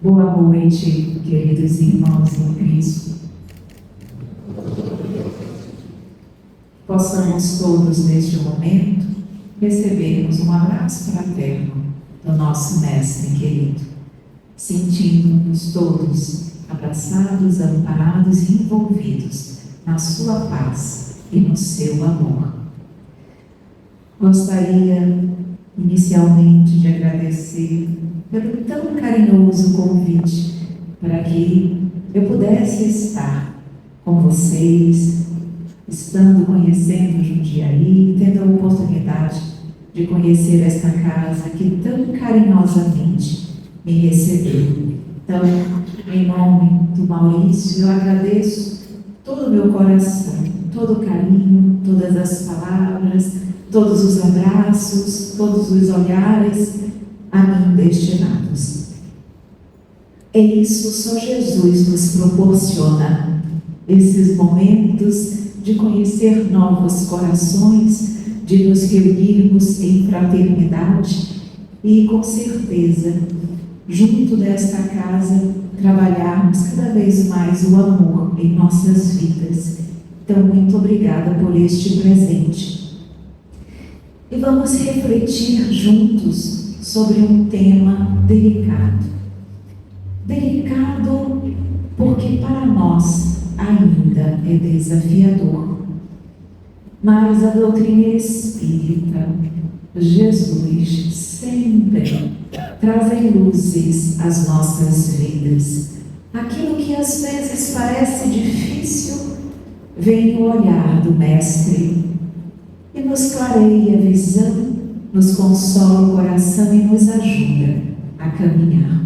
Boa noite, queridos irmãos em Cristo. Possamos todos, neste momento, recebermos um abraço fraterno do nosso Mestre querido, sentindo-nos todos abraçados, amparados e envolvidos na sua paz e no seu amor. Gostaria, inicialmente, de agradecer pelo tão carinhoso convite para que eu pudesse estar com vocês, estando conhecendo Jundiaí, tendo a oportunidade de conhecer esta casa que tão carinhosamente me recebeu. Então, em nome do Maurício, eu agradeço todo o meu coração, todo o carinho, todas as palavras, todos os abraços, todos os olhares a mim destinados. É isso, só Jesus nos proporciona esses momentos de conhecer novos corações, de nos reunirmos em fraternidade e, com certeza, junto desta casa, trabalharmos cada vez mais o amor em nossas vidas. Então, muito obrigada por este presente. E vamos refletir juntos sobre um tema delicado. Delicado porque para nós ainda é desafiador. Mas a doutrina espírita, Jesus sempre traz luzes às nossas vidas. Aquilo que às vezes parece difícil, vem o olhar do Mestre e nos clareia a visão, nos consola o coração e nos ajuda a caminhar.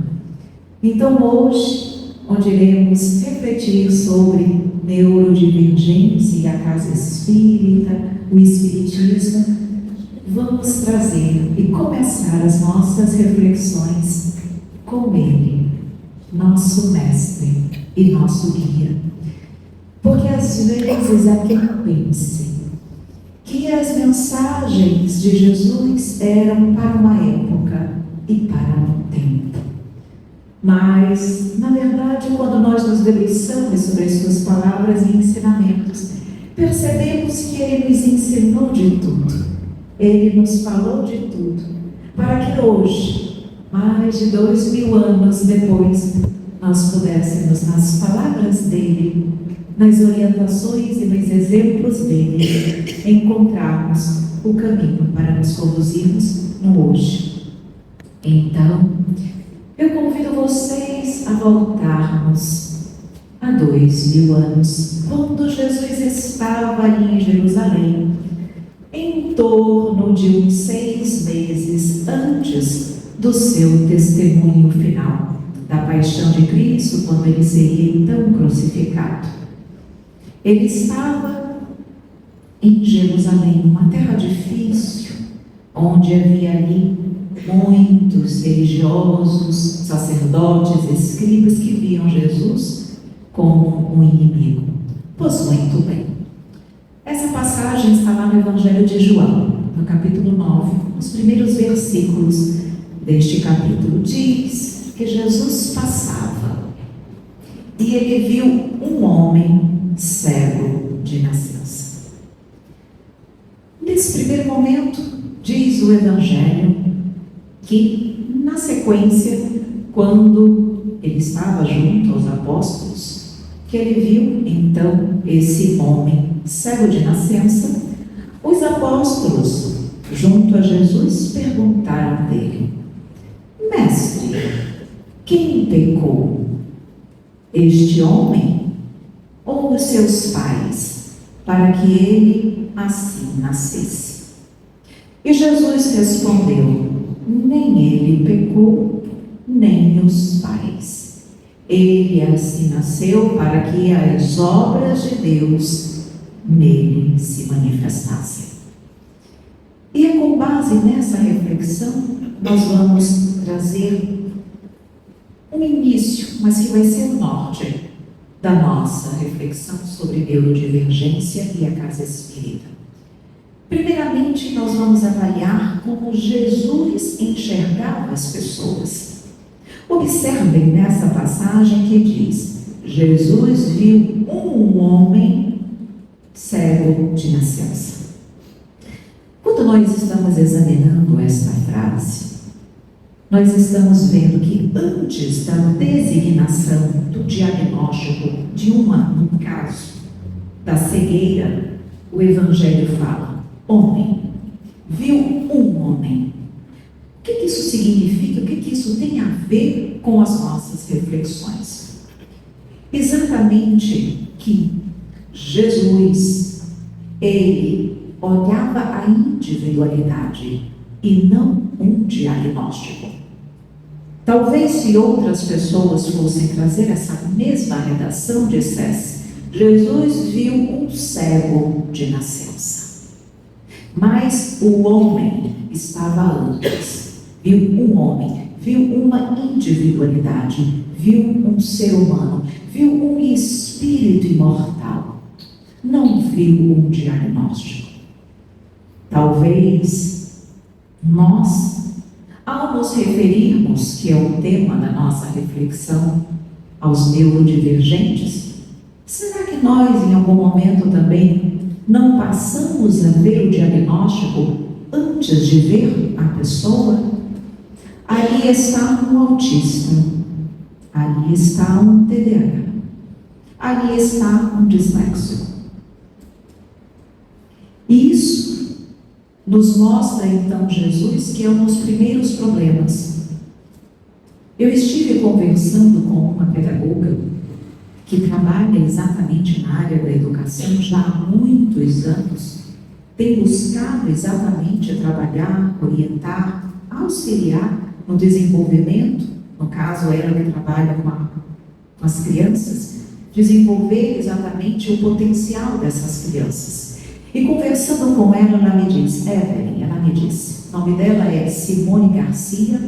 Então hoje, onde iremos refletir sobre neurodivergência e a casa espírita, o espiritismo, vamos trazer e começar as nossas reflexões com ele, nosso mestre e nosso guia. Porque às vezes há quem pense que as mensagens de Jesus eram para uma época e para um tempo. Mas, na verdade, quando nós nos debruçamos sobre as suas palavras e ensinamentos, percebemos que Ele nos ensinou de tudo. Ele nos falou de tudo, para que hoje, mais de 2000 anos depois, nós pudéssemos, nas palavras dele, nas orientações e nos exemplos dele, encontrarmos o caminho para nos conduzirmos no hoje. Então, eu convido vocês a voltarmos a 2000 anos, quando Jesus estava ali em Jerusalém, em torno de uns 6 meses antes do seu testemunho final, da paixão de Cristo, quando ele seria então crucificado. Ele estava em Jerusalém, uma terra difícil, onde havia ali muitos religiosos, sacerdotes, escribas que viam Jesus como um inimigo. Pois muito bem. Essa passagem está lá no Evangelho de João, no capítulo 9, os primeiros versículos deste capítulo. Diz que Jesus passava e ele viu um homem cego de nascença. Nesse primeiro momento, diz o Evangelho que, na sequência, quando ele estava junto aos apóstolos, que ele viu então esse homem cego de nascença, os apóstolos, junto a Jesus, perguntaram dele: Mestre, quem pecou? Este homem ou os seus pais, para que ele assim nascesse? E Jesus respondeu: nem ele pecou, nem os pais. Ele assim nasceu para que as obras de Deus nele se manifestassem. E é com base nessa reflexão, nós vamos trazer um início, mas que vai ser o norte da nossa reflexão sobre neurodivergência e a casa espírita. Primeiramente, nós vamos avaliar como Jesus enxergava as pessoas. Observem nessa passagem que diz: Jesus viu um homem cego de nascença. Quando nós estamos examinando esta frase, nós estamos vendo que antes da designação do diagnóstico de no caso da cegueira, o Evangelho fala: homem, viu um homem. O que isso significa? O que isso tem a ver com as nossas reflexões? Exatamente que Jesus, ele olhava a individualidade e não um diagnóstico. Talvez se outras pessoas fossem trazer essa mesma redação, dissesse: Jesus viu um cego de nascença. Mas o homem estava antes. Viu um homem, viu uma individualidade, viu um ser humano, viu um espírito imortal. Não viu um diagnóstico. Talvez nós, ao nos referirmos, que é o tema da nossa reflexão, aos neurodivergentes, será que nós, em algum momento também, não passamos a ver o diagnóstico antes de ver a pessoa? Ali está um autista, ali está um TDAH, ali está um disléxico. Isso nos mostra então Jesus, que é um dos primeiros problemas. Eu estive conversando com uma pedagoga que trabalha exatamente na área da educação já há muitos anos, tem buscado exatamente trabalhar, orientar, auxiliar no desenvolvimento, no caso ela que trabalha com as crianças, desenvolver exatamente o potencial dessas crianças. E conversando com ela me disse: Evelyn, ela me disse, o nome dela é Simone Garcia,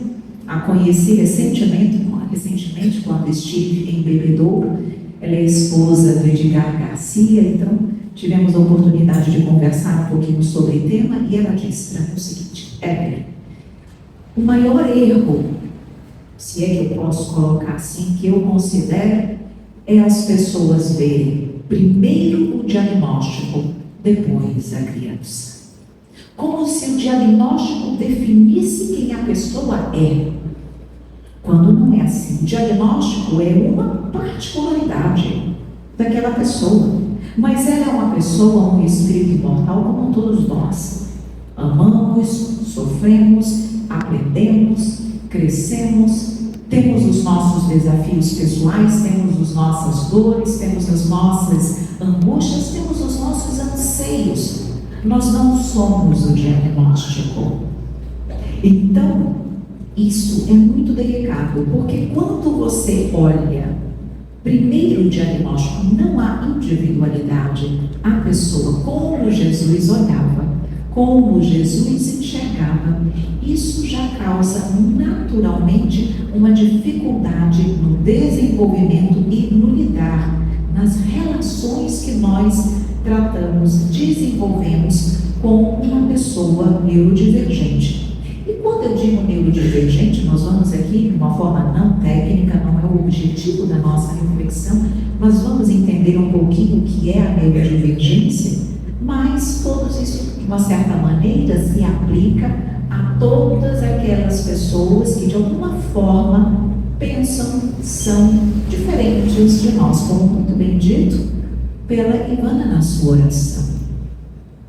a conheci recentemente quando estive em Bebedouro. Ela é esposa do Edgar Garcia, então tivemos a oportunidade de conversar um pouquinho sobre o tema, e ela disse para mim o seguinte: Evelyn, o maior erro, se é que eu posso colocar assim, que eu considero, é as pessoas verem primeiro o diagnóstico, depois a criança. Como se o diagnóstico definisse quem a pessoa é. Quando não é assim. O diagnóstico é uma particularidade daquela pessoa. Mas ela é uma pessoa, um espírito imortal como todos nós. Amamos, sofremos, aprendemos, crescemos, temos os nossos desafios pessoais, temos as nossas dores, temos as nossas angústias, temos os nossos anseios. Nós não somos o diagnóstico. Então, isso é muito delicado, porque quando você olha primeiro o diagnóstico, não há individualidade, a pessoa, como Jesus olhava, como Jesus enxergava, isso já causa naturalmente uma dificuldade no desenvolvimento e no lidar, nas relações que nós tratamos, desenvolvemos com uma pessoa neurodivergente. E quando eu digo neurodivergente, nós vamos aqui de uma forma não técnica, não é o objetivo da nossa reflexão, mas vamos entender um pouquinho o que é a neurodivergência, mas todos isso, de uma certa maneira, se aplica a todas aquelas pessoas que de alguma forma pensam, são diferentes de nós, como muito bem dito pela Ivana na sua oração.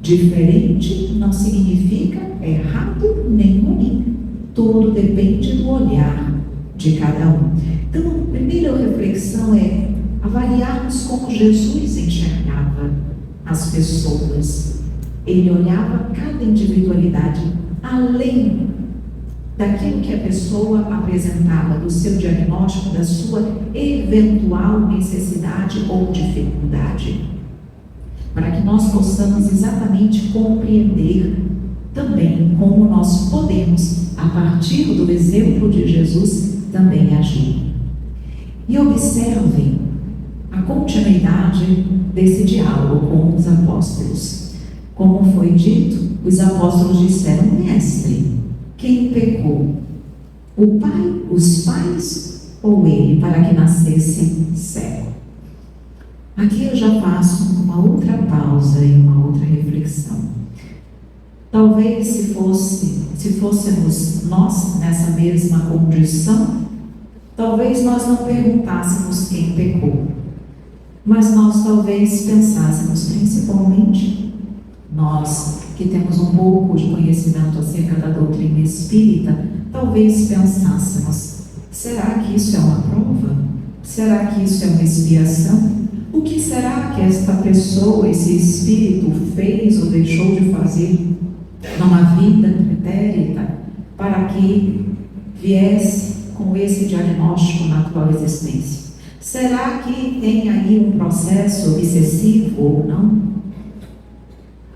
Diferente não significa errado nem ruim. Tudo depende do olhar de cada um. Então, a primeira reflexão é avaliarmos como Jesus enxergava as pessoas. Ele olhava cada individualidade além daquilo que a pessoa apresentava, do seu diagnóstico, da sua eventual necessidade ou dificuldade, para que nós possamos exatamente compreender também como nós podemos, a partir do exemplo de Jesus, também agir. E observem a continuidade desse diálogo com os apóstolos. Como foi dito, os apóstolos disseram: Mestre, quem pecou? O pai, os pais ou ele para que nascesse cego? Aqui eu já faço uma outra pausa e uma outra reflexão. Talvez se fôssemos nós nessa mesma condição, talvez nós não perguntássemos quem pecou, mas nós talvez pensássemos, principalmente nós que temos um pouco de conhecimento acerca da doutrina espírita, talvez pensássemos: será que isso é uma prova? Será que isso é uma expiação? O que será que esta pessoa, esse espírito, fez ou deixou de fazer numa vida pretérita para que viesse com esse diagnóstico na atual existência? Será que tem aí um processo obsessivo ou não?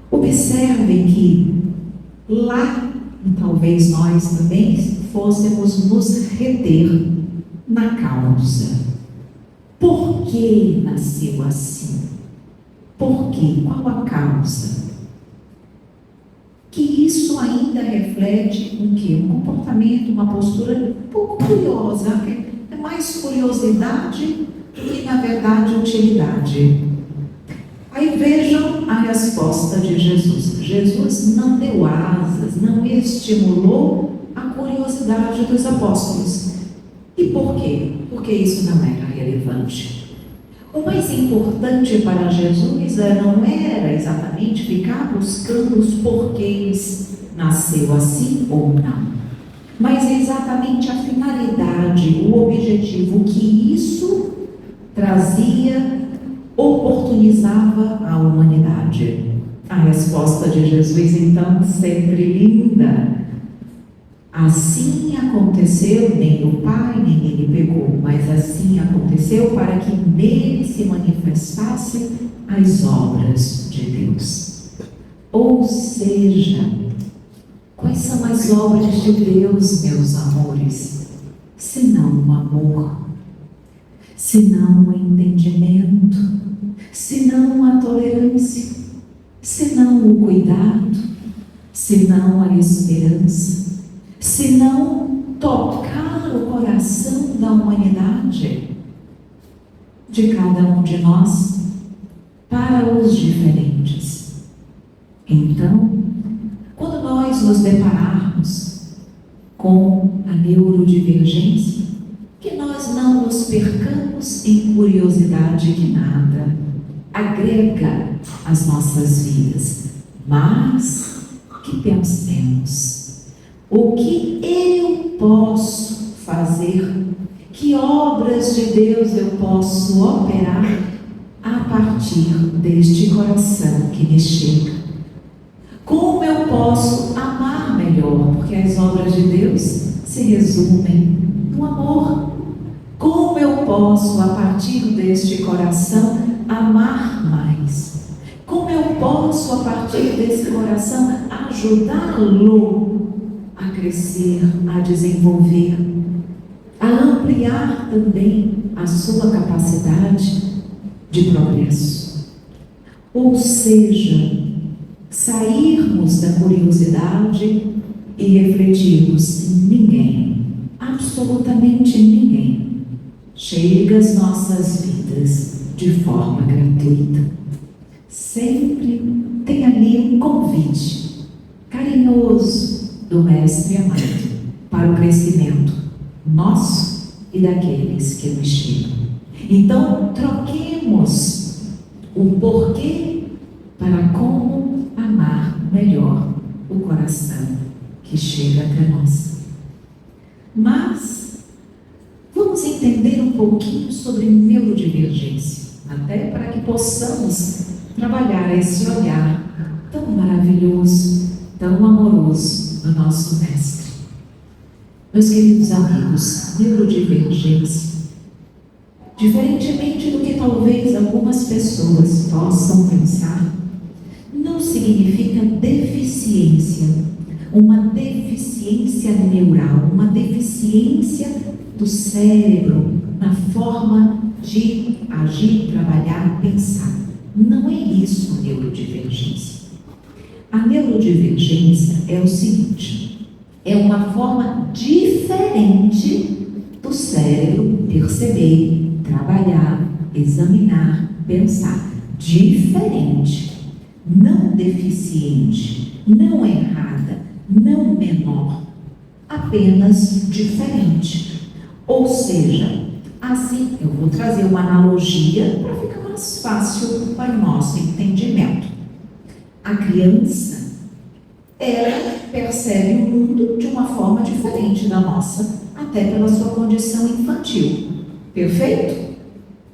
Observem que lá, talvez nós também fôssemos nos reter na causa. Por que nasceu assim? Por quê? Qual a causa? Que isso ainda reflete um quê? Um comportamento, uma postura um pouco curiosa. É mais curiosidade do que, na verdade, utilidade. Aí vejam a resposta de Jesus. Jesus não deu asas, não estimulou a curiosidade dos apóstolos. E por quê? Porque isso não era relevante. O mais importante para Jesus não era exatamente ficar buscando os porquês, nasceu assim ou não, mas exatamente a finalidade, o objetivo que isso trazia, oportunizava à humanidade. A resposta de Jesus, então, sempre linda. Assim aconteceu, nem o Pai, nem ele pecou, mas assim aconteceu para que nele se manifestassem as obras de Deus. Ou seja, quais são as obras de Deus, meus amores? Senão o amor, senão o entendimento, senão a tolerância, senão o cuidado, senão a esperança, senão tocar o coração da humanidade, de cada um de nós, para os diferentes. Então, quando nós nos depararmos com a neurodivergência, que nós não nos percamos em curiosidade que nada agrega às nossas vidas, mas que pensemos: o que eu posso fazer? Que obras de Deus eu posso operar a partir deste coração que me chega? Como eu posso amar melhor? Porque as obras de Deus se resumem no amor. Como eu posso, a partir deste coração, amar mais? Como eu posso, a partir desse coração, ajudá-lo a crescer, a desenvolver, a ampliar também a sua capacidade de progresso? Ou seja, sairmos da curiosidade e refletirmos: ninguém, absolutamente ninguém, chega às nossas vidas de forma gratuita. Sempre tem ali um convite carinhoso do Mestre amado para o crescimento nosso e daqueles que nos chegam. Então, troquemos o porquê para como amar melhor o coração que chega até nós. Mas vamos entender um pouquinho sobre neurodivergência, até para que possamos trabalhar esse olhar tão maravilhoso, tão amoroso do nosso Mestre. Meus queridos amigos, neurodivergência, diferentemente do que talvez algumas pessoas possam pensar, não significa deficiência, uma deficiência neural, uma deficiência do cérebro na forma de agir, trabalhar, pensar. Não é isso neurodivergência. A neurodivergência é o seguinte: É uma forma diferente do cérebro perceber, trabalhar, examinar, pensar. Diferente, não deficiente, não errada, não menor, apenas diferente. Ou seja, assim, eu vou trazer uma analogia para ficar mais fácil para o nosso entendimento. A criança, ela percebe o mundo de uma forma diferente da nossa, até pela sua condição infantil. Perfeito?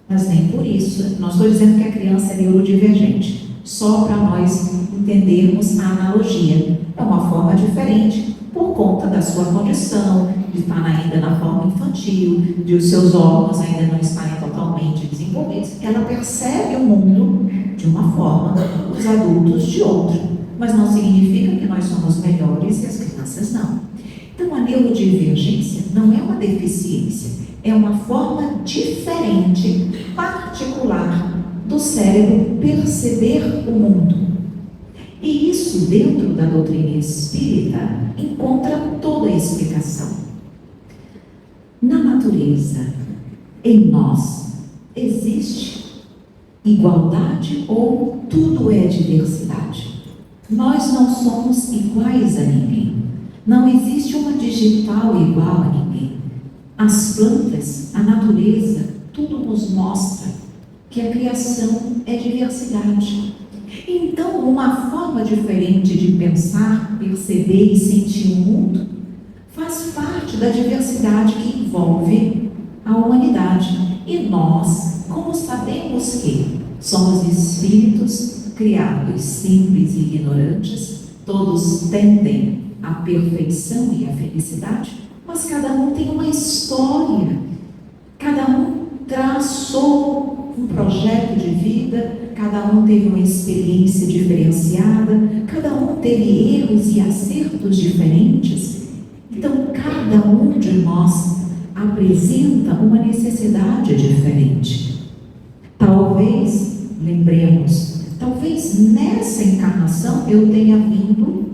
Mas nem por isso. Não estou dizendo que a criança é neurodivergente, só para nós entendermos a analogia. É uma forma diferente por conta da sua condição, de estar ainda na forma infantil, de os seus órgãos ainda não estarem totalmente desenvolvidos. Ela percebe o mundo de uma forma, os adultos de outra. Mas não significa que nós somos melhores e as crianças não. Então, a neurodivergência não é uma deficiência, é uma forma diferente, particular, do cérebro perceber o mundo. E isso, dentro da doutrina espírita, encontra toda a explicação. Na natureza, em nós, existe igualdade ou tudo é diversidade? Nós não somos iguais a ninguém. Não existe uma digital igual a ninguém. As plantas, a natureza, tudo nos mostra que a criação é diversidade. Então, uma forma diferente de pensar, perceber e sentir o mundo faz parte da diversidade que envolve a humanidade. E nós, como sabemos que somos espíritos criados simples e ignorantes, todos tendem à perfeição e à felicidade, mas cada um tem uma história, cada um traçou um projeto de vida, cada um teve uma experiência diferenciada, cada um teve erros e acertos diferentes. Então, cada um de nós apresenta uma necessidade diferente. Talvez, lembremos, talvez nessa encarnação eu tenha vindo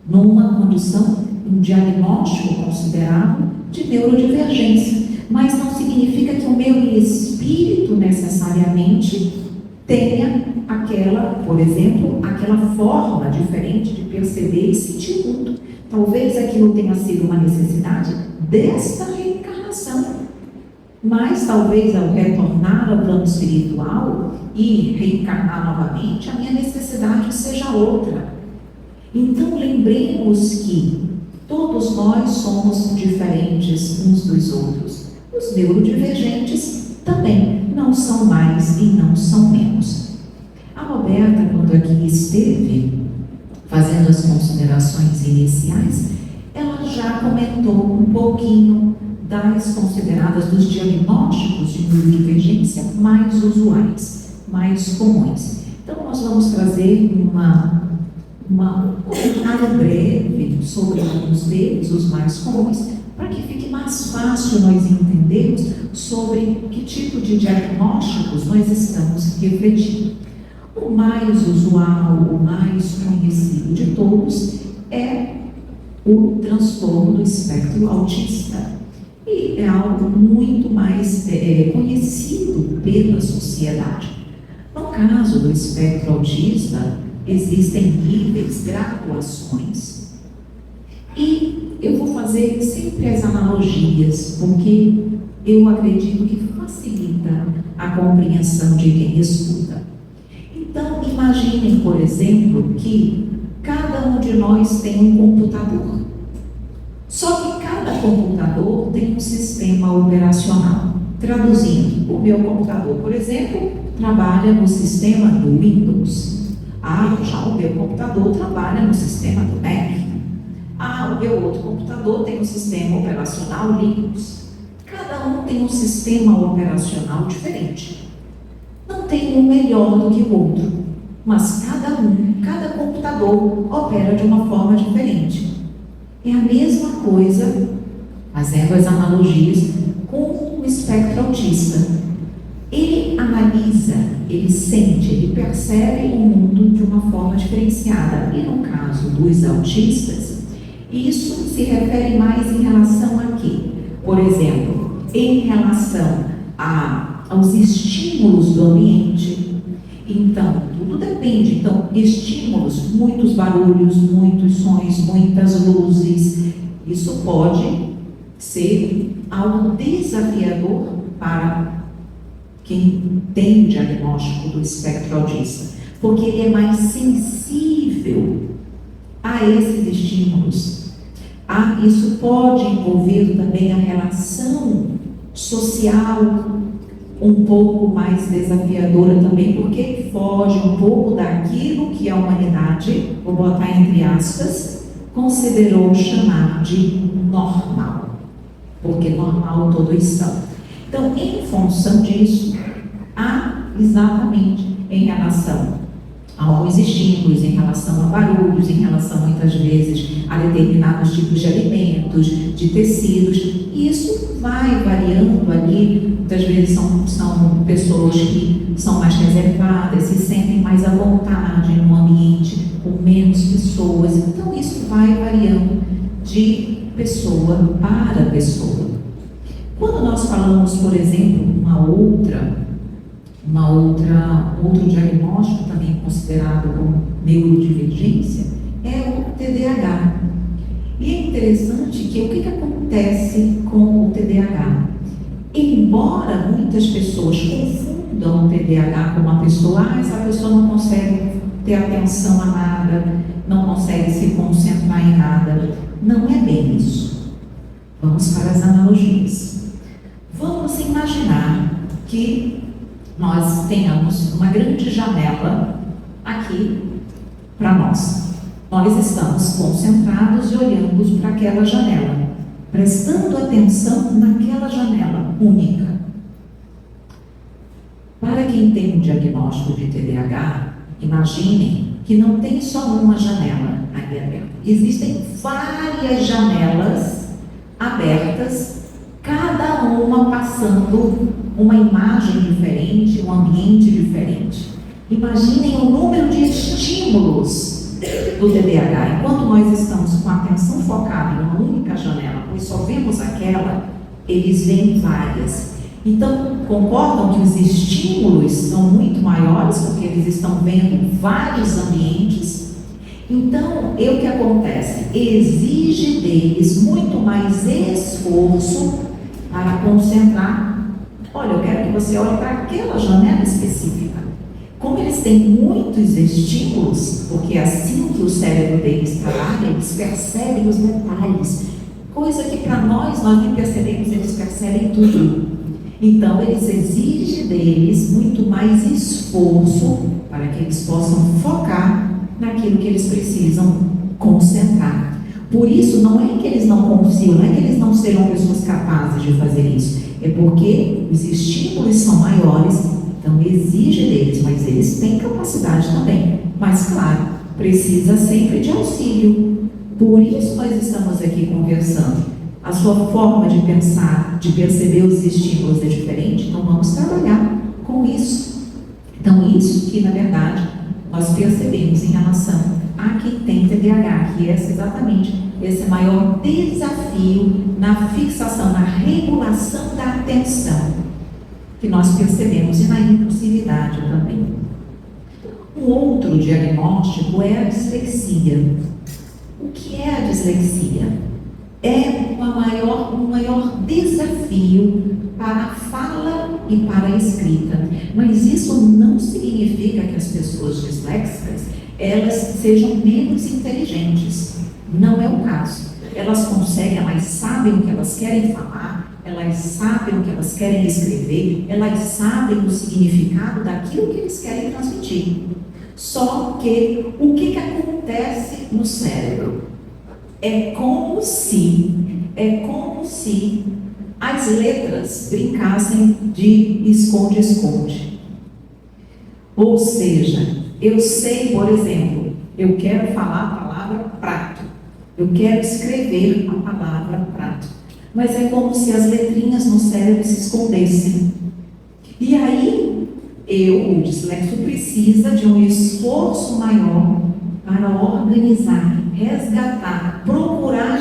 numa condição, um diagnóstico considerado de neurodivergência, mas não significa que o meu espírito necessariamente tenha aquela, por exemplo, aquela forma diferente de perceber e sentir o mundo. Talvez aquilo tenha sido uma necessidade desta reencarnação, mas talvez ao retornar ao plano espiritual e reencarnar novamente, a minha necessidade seja outra. Então lembremos que todos nós somos diferentes uns dos outros. Os neurodivergentes também não são mais e não são menos. A Roberta, quando aqui esteve fazendo as considerações iniciais, ela já comentou um pouquinho das consideradas dos diagnósticos de neurodivergência mais usuais, mais comuns. Então nós vamos trazer um comentário breve sobre alguns deles, os mais comuns, para que fique mais fácil nós entendermos sobre que tipo de diagnósticos nós estamos refletindo. O mais usual, o mais conhecido de todos é o transtorno do espectro autista. E é algo muito mais conhecido pela sociedade. No caso do espectro autista, existem níveis, graduações. E eu vou fazer sempre as analogias, porque eu acredito que facilita a compreensão de quem escuta. Então, imaginem, por exemplo, que cada um de nós tem um computador. Só que cada computador tem um sistema operacional. Traduzindo, o meu computador, por exemplo, trabalha no sistema do Windows. Já o meu computador trabalha no sistema do Mac. O meu outro computador tem um sistema operacional Linux. Cada um tem um sistema operacional diferente. Não tem um melhor do que o outro, mas cada computador opera de uma forma diferente. É a mesma coisa, fazendo as analogias, com o espectro autista. Ele analisa, ele sente, ele percebe o mundo de uma forma diferenciada. E no caso dos autistas, Isso se refere mais em relação a quê? Por exemplo, em relação aos estímulos do ambiente. Então, tudo depende. Então, estímulos, muitos barulhos, muitos sons, muitas luzes. Isso pode ser algo desafiador para quem tem o diagnóstico do espectro autista, porque ele é mais sensível a esses estímulos. Isso pode envolver também a relação social um pouco mais desafiadora também, porque foge um pouco daquilo que a humanidade, vou botar entre aspas, considerou chamar de normal, porque normal todos são. Então, em função disso, há exatamente em relação a alguns estímulos, em relação a barulhos, em relação muitas vezes a determinados tipos de alimentos, de tecidos, e isso vai variando ali. Muitas vezes são pessoas que são mais reservadas, se sentem mais à vontade no ambiente com menos pessoas, então isso vai variando de pessoa para pessoa. Quando nós falamos, por exemplo, outro diagnóstico também considerado como neurodivergência é o TDAH. E é interessante que o que acontece com o TDAH? Embora muitas pessoas confundam o TDAH com uma pessoa, essa pessoa não consegue ter atenção a nada, não consegue se concentrar em nada. Não é bem isso. Vamos para as analogias. Vamos imaginar que nós tenhamos uma grande janela aqui para nós. Nós estamos concentrados e olhando para aquela janela, prestando atenção naquela janela única. Para quem tem um diagnóstico de TDAH, imaginem que não tem só uma janela ali aberta. Existem várias janelas abertas, cada uma passando uma imagem diferente, um ambiente diferente. Imaginem o número de estímulos do TDAH. Enquanto nós estamos com a atenção focada em uma única janela, pois só vemos aquela, eles veem várias. Então, concordam que os estímulos são muito maiores, porque eles estão vendo vários ambientes. Então, o que acontece? Exige deles muito mais esforço para concentrar. Olha, eu quero que você olhe para aquela janela específica. Como eles têm muitos estímulos, porque é assim que o cérebro deles trabalha, eles percebem os detalhes, coisa que para nós nem percebemos, eles percebem tudo. Então, eles exigem deles muito mais esforço para que eles possam focar naquilo que eles precisam concentrar. Por isso, não é que eles não consigam, não é que eles não sejam pessoas capazes de fazer isso, é porque os estímulos são maiores, então exige deles, mas eles têm capacidade também. Mas, claro, precisa sempre de auxílio. Por isso nós estamos aqui conversando. A sua forma de pensar, de perceber os estímulos é diferente, então vamos trabalhar com isso. Então, isso que, na verdade, nós percebemos em relação a quem tem TDAH, que é exatamente esse maior desafio na fixação, na regulação da atenção, que nós percebemos, e na impulsividade também. Um outro diagnóstico é a dislexia. O que é a dislexia? É um maior desafio para a fala e para a escrita. Mas isso não significa que as pessoas disléxicas elas sejam menos inteligentes. Não é o caso. Elas conseguem, elas sabem o que elas querem falar, elas sabem o que elas querem escrever, elas sabem o significado daquilo que eles querem transmitir. Só que o que acontece no cérebro? É como se as letras brincassem de esconde-esconde. Ou seja, eu sei, por exemplo, eu quero falar a palavra prato, eu quero escrever a palavra prato, mas é como se as letrinhas no cérebro se escondessem. E aí, o dislexo precisa de um esforço maior para organizar, resgatar, procurar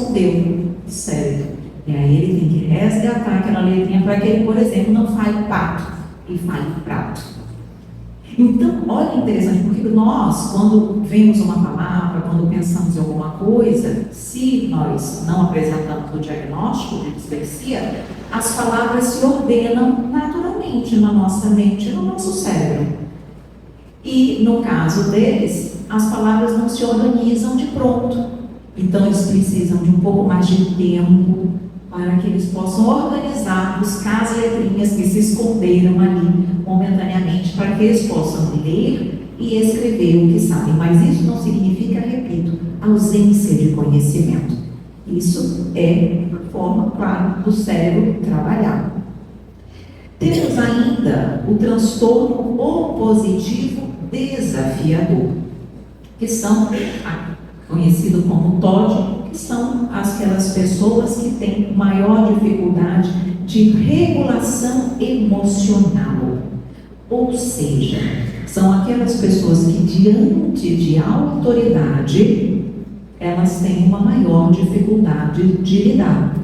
escondeu do cérebro. E aí ele tem que resgatar aquela letrinha para que ele, por exemplo, não fale pato e fale prato. Então, olha que interessante, porque nós, quando vemos uma palavra, quando pensamos em alguma coisa, se nós não apresentamos o diagnóstico de dislexia, as palavras se ordenam naturalmente na nossa mente, no nosso cérebro. E, no caso deles, as palavras não se organizam de pronto. Então, eles precisam de um pouco mais de tempo para que eles possam organizar, buscar as letrinhas que se esconderam ali momentaneamente, para que eles possam ler e escrever o que sabem. Mas isso não significa, repito, ausência de conhecimento. Isso é a forma, claro, do cérebro trabalhar. Temos ainda o transtorno opositivo desafiador, que são conhecido como TOD, que são aquelas pessoas que têm maior dificuldade de regulação emocional. Ou seja, são aquelas pessoas que diante de autoridade, elas têm uma maior dificuldade de lidar.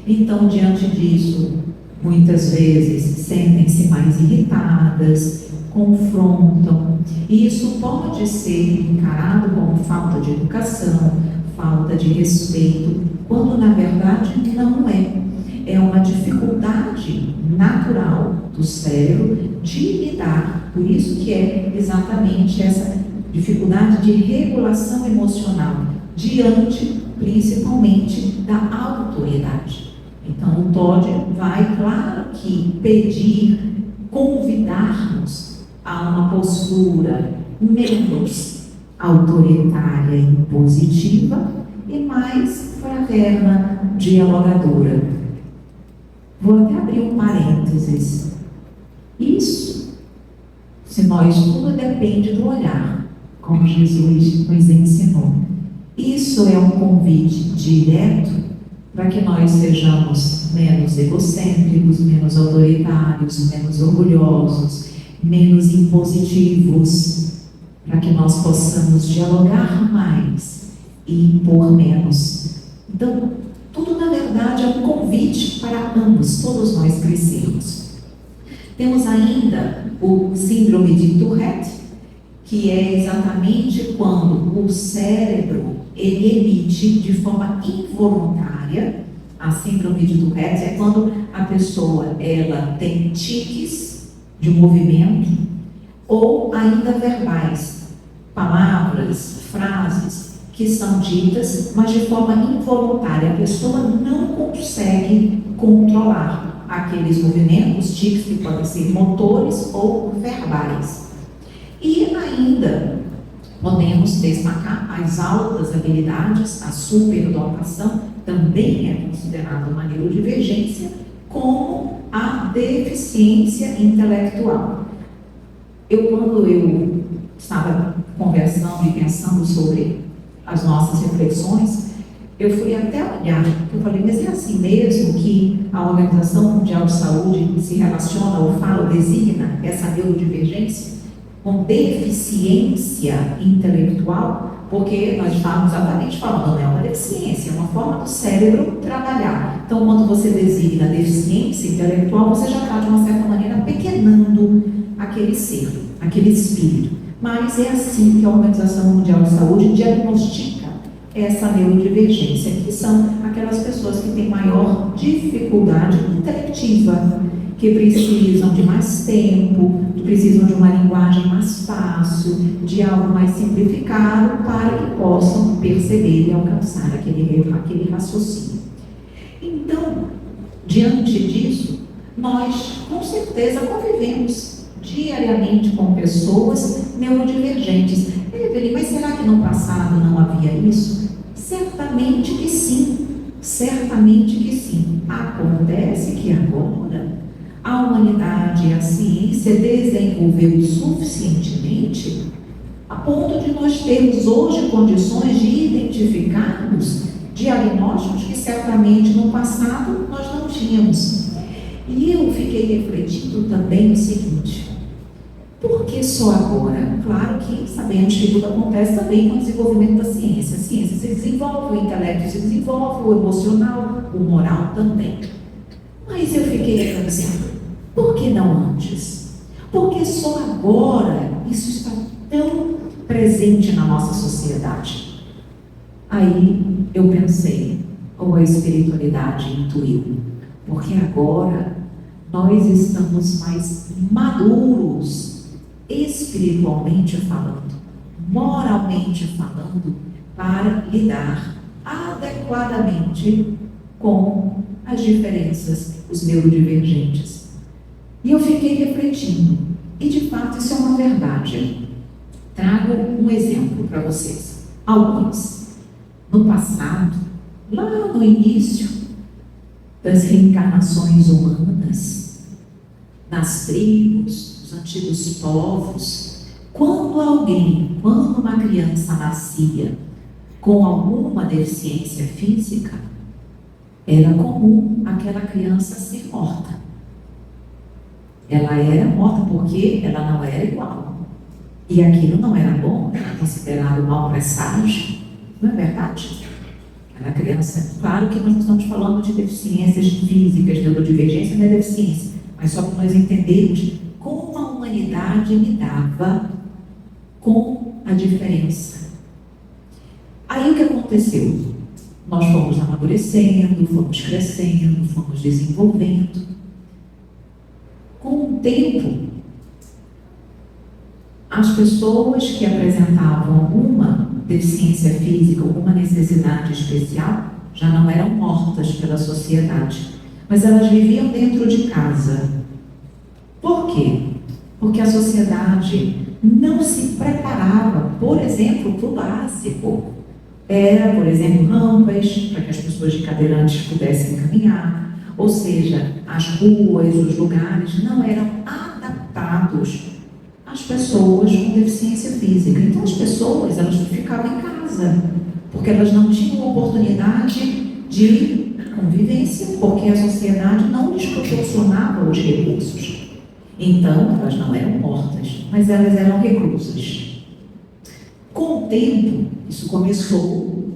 Então, diante disso, muitas vezes sentem-se mais irritadas, confrontam, e isso pode ser encarado como falta de educação, falta de respeito, quando na verdade não é. É uma dificuldade natural do cérebro de lidar, por isso que é exatamente essa dificuldade de regulação emocional, diante principalmente da autoridade. Então o TOD vai, claro que, pedir, convidar-nos a uma postura menos autoritária e impositiva e mais fraterna, dialogadora. Vou até abrir um parênteses. Isso, se nós, tudo depende do olhar, como Jesus nos ensinou. Isso é um convite direto para que nós sejamos menos egocêntricos, menos autoritários, menos orgulhosos, menos impositivos, para que nós possamos dialogar mais e impor menos. Então, tudo na verdade é um convite para ambos, todos nós crescermos. Temos ainda o síndrome de Tourette, que é exatamente quando o cérebro ele emite de forma involuntária. A síndrome de Tourette é quando a pessoa ela tem tiques de movimento ou ainda verbais, palavras, frases que são ditas, mas de forma involuntária. A pessoa não consegue controlar aqueles movimentos, tiques que podem ser motores ou verbais. E ainda podemos destacar as altas habilidades, a superdotação, também é considerada uma neurodivergência, como a deficiência intelectual. Quando eu estava conversando e pensando sobre as nossas reflexões, eu fui até olhar, eu falei, mas é assim mesmo que a Organização Mundial de Saúde se relaciona ou fala, designa essa neurodivergência com deficiência intelectual? Porque nós estávamos exatamente falando, não é uma deficiência, é uma forma do cérebro trabalhar. Então, quando você designa deficiência intelectual, você já está, de uma certa maneira, pequenando aquele ser, aquele espírito. Mas é assim que a Organização Mundial de Saúde diagnostica essa neurodivergência, que são aquelas pessoas que têm maior dificuldade intelectiva, que precisam de mais tempo, que precisam de uma linguagem mais fácil, de algo mais simplificado, para que possam perceber e alcançar aquele raciocínio. Então, diante disso, nós com certeza convivemos diariamente com pessoas neurodivergentes. Evelyn, mas será que no passado não havia isso? Certamente que sim, certamente que sim. Acontece que agora a humanidade e a ciência desenvolveu suficientemente a ponto de nós termos hoje condições de identificarmos diagnósticos que certamente no passado nós não tínhamos. E eu fiquei refletindo também o seguinte: por que só agora? Claro que sabemos que tudo acontece também com o desenvolvimento da ciência. A ciência se desenvolve, o intelecto se desenvolve, o emocional, o moral também. Mas eu fiquei pensando, por que não antes? Porque só agora isso está tão presente na nossa sociedade. Aí eu pensei, ou a espiritualidade intuiu, porque agora nós estamos mais maduros, espiritualmente falando, moralmente falando, para lidar adequadamente com as diferenças, os neurodivergentes. E eu fiquei refletindo, e de fato isso é uma verdade. Trago um exemplo para vocês. Alguns, no passado, lá no início das reencarnações humanas, nas tribos, os antigos povos, quando uma criança nascia com alguma deficiência física, era comum aquela criança ser morta. Ela era morta porque ela não era igual. E aquilo não era bom, era considerado mau presságio. Não é verdade? Aquela criança, claro que nós não estamos falando de deficiências físicas, neurodivergência não é deficiência, mas só para nós entendermos como a humanidade lidava com a diferença. Aí o que aconteceu? Nós fomos amadurecendo, fomos crescendo, fomos desenvolvendo. Com o tempo, as pessoas que apresentavam uma deficiência física, alguma necessidade especial, já não eram mortas pela sociedade, mas elas viviam dentro de casa. Por quê? Porque a sociedade não se preparava, por exemplo, para o básico. Era, por exemplo, rampas para que as pessoas de cadeirantes pudessem caminhar, ou seja, as ruas, os lugares não eram adaptados às pessoas com deficiência física. Então as pessoas, elas ficavam em casa, porque elas não tinham oportunidade de convivência, porque a sociedade não lhes proporcionava os recursos. Então elas não eram mortas, mas elas eram reclusas. Com o tempo, isso começou,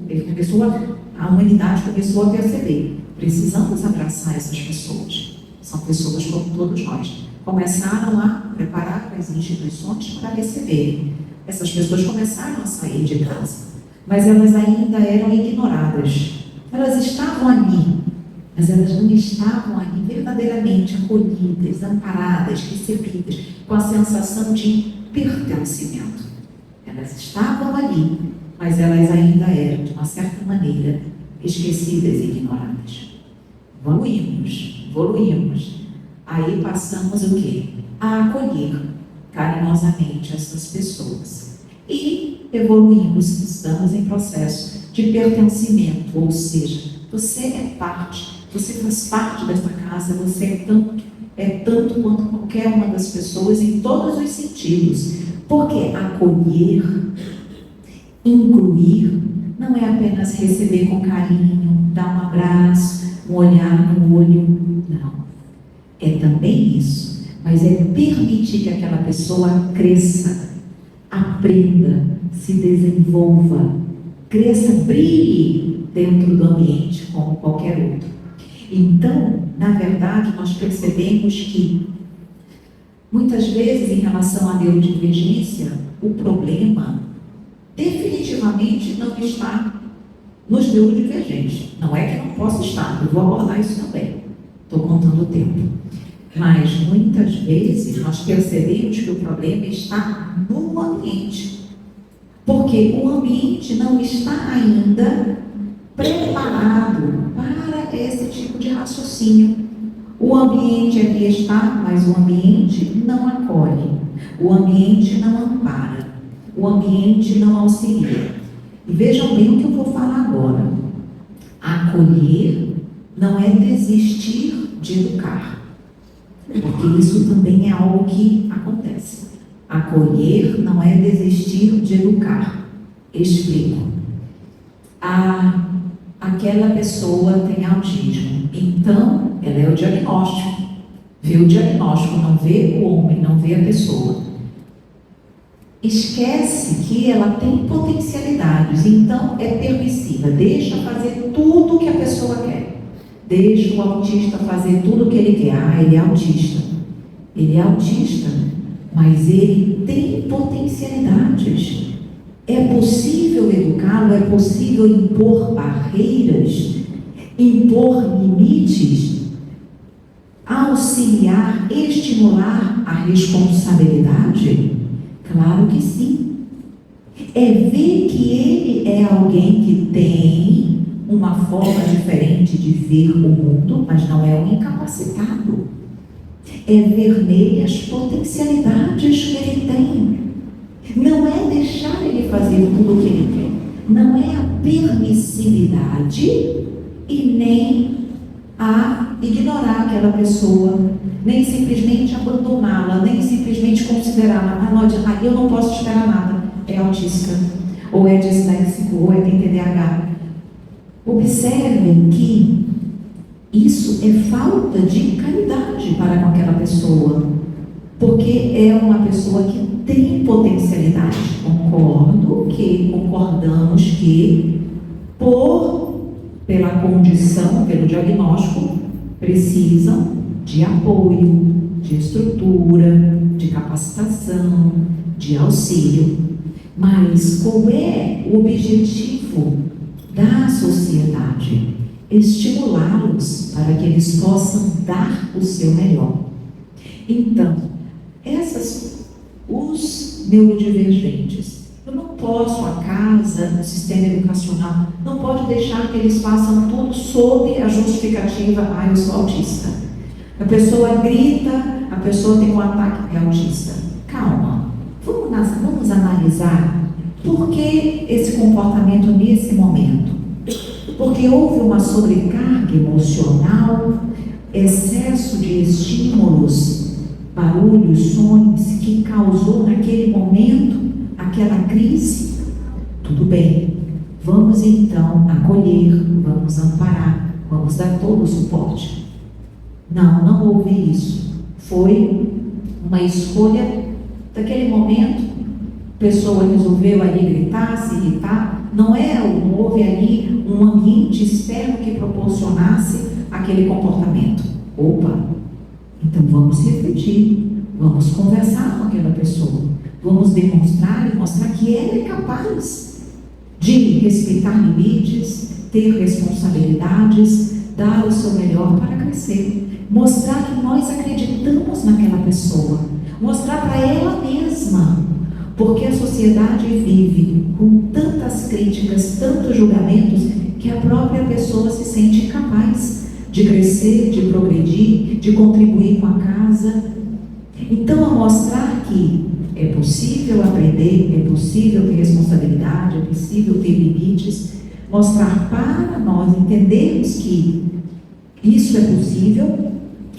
a humanidade começou a perceber, precisamos abraçar essas pessoas, são pessoas como todos nós. Começaram a preparar as instituições para receberem. Essas pessoas começaram a sair de casa, mas elas ainda eram ignoradas. Elas estavam ali, mas elas não estavam ali verdadeiramente acolhidas, amparadas, recebidas, com a sensação de pertencimento. Elas estavam ali, mas elas ainda eram, de uma certa maneira, esquecidas e ignoradas. Evoluímos. Aí passamos o quê? A acolher carinhosamente essas pessoas. E evoluímos, estamos em processo de pertencimento, ou seja, você é parte, você faz parte desta casa, você é tanto quanto qualquer uma das pessoas em todos os sentidos. Porque acolher, incluir, não é apenas receber com carinho, dar um abraço, um olhar no olho, não. É também isso, mas é permitir que aquela pessoa cresça, aprenda, se desenvolva, cresça, brilhe dentro do ambiente como qualquer outro. Então, na verdade, nós percebemos que muitas vezes, em relação à neurodivergência, o problema definitivamente não está nos neurodivergentes. Não é que não possa estar, eu vou abordar isso também. Estou contando o tempo. Mas, muitas vezes, nós percebemos que o problema está no ambiente. Porque o ambiente não está ainda preparado para esse tipo de raciocínio. O ambiente aqui está, mas o ambiente não acolhe. O ambiente não ampara. O ambiente não auxilia. E vejam bem o que eu vou falar agora. Acolher não é desistir de educar. Porque isso também é algo que acontece. Acolher não é desistir de educar. Explico. Aquela pessoa tem autismo. Então, ela é o diagnóstico. Vê o diagnóstico, não vê o homem, não vê a pessoa. esquece que ela tem potencialidades, então é permissiva, deixa fazer tudo o que a pessoa quer. Deixa o autista fazer tudo o que ele quer. Ah, ele é autista. Ele é autista, mas ele tem potencialidades. É possível educá-lo, é possível impor barreiras, impor limites, auxiliar, estimular a responsabilidade? Claro que sim. É ver que ele é alguém que tem uma forma diferente de ver o mundo, mas não é um incapacitado. É ver nele as potencialidades que ele tem. Não é deixar ele fazer tudo o que ele quer. Não é a permissividade e nem a ignorar aquela pessoa, nem simplesmente abandoná-la, nem simplesmente considerá-la, eu não posso esperar nada, é autista, ou é disléxico, ou é tem TDAH. Observem que isso é falta de caridade para com aquela pessoa, porque é uma pessoa que tem potencialidade. Concordamos que, pela condição, pelo diagnóstico, precisam de apoio, de estrutura, de capacitação, de auxílio. Mas qual é o objetivo da sociedade? Estimulá-los para que eles possam dar o seu melhor. Então, os neurodivergentes, eu não posso, a casa, o sistema educacional, não pode deixar que eles façam tudo sob a justificativa, eu sou autista. A pessoa grita, a pessoa tem um ataque, é autista. Calma, vamos analisar por que esse comportamento nesse momento. Porque houve uma sobrecarga emocional, excesso de estímulos, barulhos, sons, que causou naquele momento aquela crise. Tudo bem, vamos então acolher, vamos amparar, vamos dar todo o suporte. Não houve isso. Foi uma escolha daquele momento. A pessoa resolveu ali gritar, se irritar. Não houve ali um ambiente externo que proporcionasse aquele comportamento. Opa! Então vamos refletir, vamos conversar com aquela pessoa, vamos demonstrar e mostrar que ela é capaz de respeitar limites, ter responsabilidades, dar o seu melhor para crescer. Mostrar que nós acreditamos naquela pessoa, mostrar para ela mesma, porque a sociedade vive com tantas críticas, tantos julgamentos, que a própria pessoa se sente incapaz de crescer, de progredir, de contribuir com a casa. Então, a mostrar que é possível aprender, é possível ter responsabilidade, é possível ter limites, mostrar para nós entendermos que isso é possível,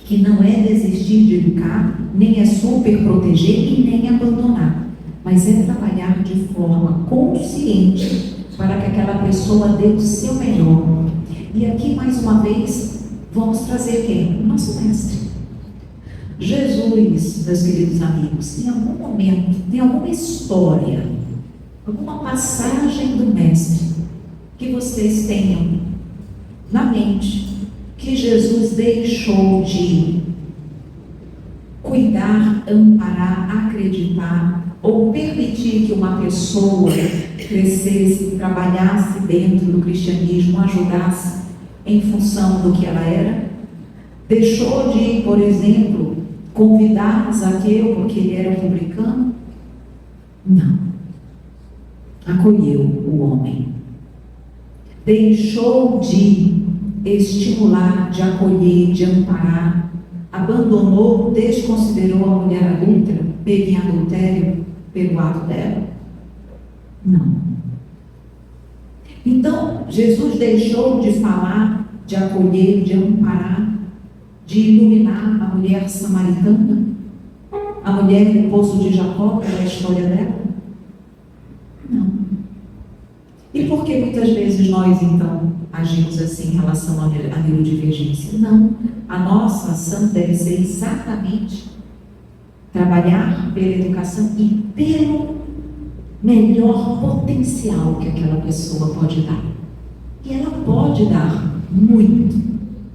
que não é desistir de educar, nem é super proteger e nem abandonar, mas é trabalhar de forma consciente para que aquela pessoa dê o seu melhor. E aqui, mais uma vez, vamos trazer quem? O nosso mestre. Jesus, meus queridos amigos, em algum momento, tem alguma história, alguma passagem do mestre que vocês tenham na mente, que Jesus deixou de cuidar, amparar, acreditar, ou permitir que uma pessoa crescesse, trabalhasse dentro do cristianismo, ajudasse em função do que ela era? Deixou de, por exemplo, convidar Zaqueu porque ele era publicano? Não. Acolheu o homem. Deixou de estimular, de acolher, de amparar, abandonou, desconsiderou a mulher adúltera, pega em adultério pelo ato dela? Não. Então, Jesus deixou de falar, de acolher, de amparar, de iluminar a mulher samaritana, a mulher do poço de Jacó, pela história dela? Não. E por que muitas vezes nós, então, agimos assim em relação à neurodivergência? Não. A nossa ação deve ser exatamente trabalhar pela educação e pelo melhor potencial que aquela pessoa pode dar. E ela pode dar muito,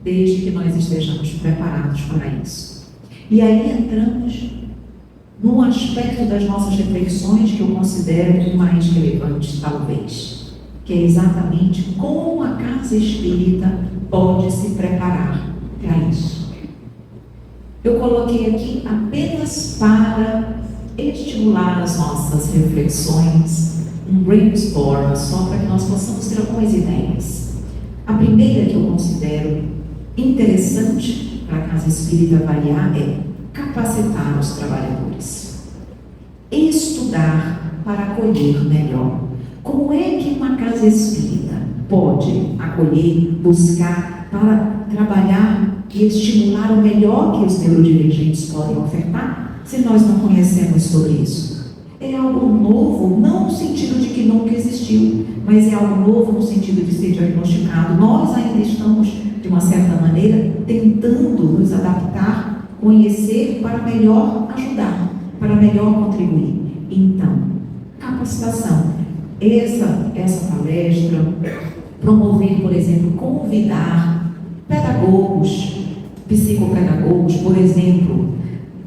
desde que nós estejamos preparados para isso. E aí entramos num aspecto das nossas reflexões que eu considero o mais relevante, talvez, que é exatamente como a casa espírita pode se preparar para isso. Eu coloquei aqui apenas para estimular as nossas reflexões, um brainstorm, só para que nós possamos ter algumas ideias. A primeira que eu considero interessante para a casa espírita avaliar é capacitar os trabalhadores. Estudar para acolher melhor. Como é que uma casa espírita pode acolher, buscar para trabalhar e estimular o melhor que os neurodivergentes podem ofertar, se nós não conhecemos sobre isso? É algo novo, não no sentido de que nunca existiu, mas é algo novo no sentido de ser diagnosticado. Nós ainda estamos, de uma certa maneira, tentando nos adaptar, conhecer para melhor ajudar, para melhor contribuir. Então, capacitação. Essa palestra, promover, por exemplo, convidar pedagogos, psicopedagogos, por exemplo,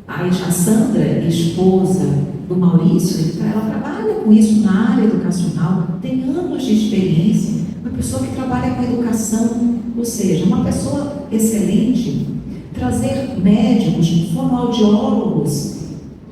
a Sandra, esposa do Maurício, ela trabalha com isso na área educacional, tem anos de experiência, uma pessoa que trabalha com educação, ou seja, uma pessoa excelente. Trazer médicos, fonoaudiólogos,